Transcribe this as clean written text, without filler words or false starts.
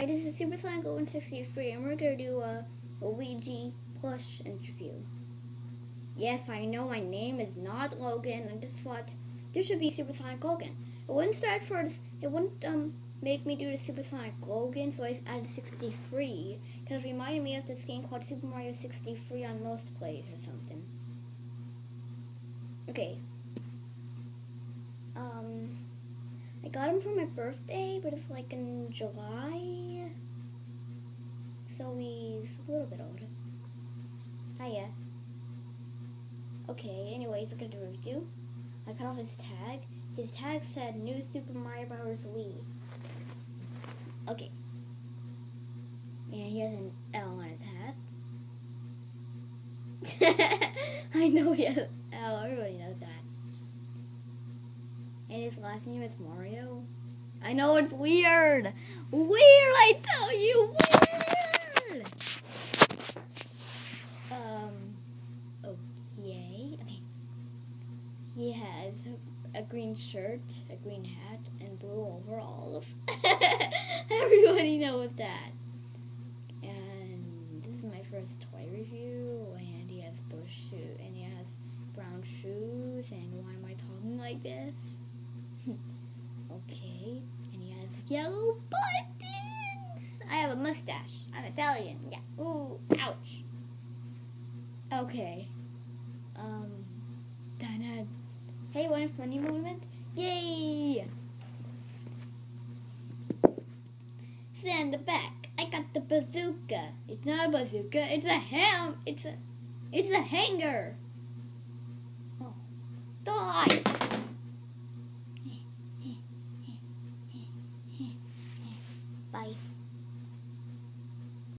this is Supersonic Golden 63, and we're gonna do a Luigi plush interview. Yes, I know my name is not Logan. I just thought there should be Supersonic Logan. It wouldn't make me do the Supersonic Logan, so I added 63 because it reminded me of this game called Super Mario 63 on Most Plays or something. Okay. I got him for my birthday, but it's like in July, so he's a little bit older. Hiya. Okay, anyways, we're gonna do a review. I cut off his tag. His tag said New Super Mario Bros. Wii. Okay. And he has an L on his hat. I know he has an L, everybody knows that. And his last name is Mario. I know, it's weird. Weird, I tell you, weird. Okay. He has a green shirt, a green hat, and blue overalls. Everybody knows that. And this is my first toy review. And he has brown shoes. And why am I talking like this? Okay, and he has yellow buttons. I have a mustache. I'm Italian. Yeah. Ooh, ouch. Okay. Hey, want a funny moment? Yay! Stand back. I got the bazooka. It's not a bazooka. It's a ham. It's a hanger. Oh, die.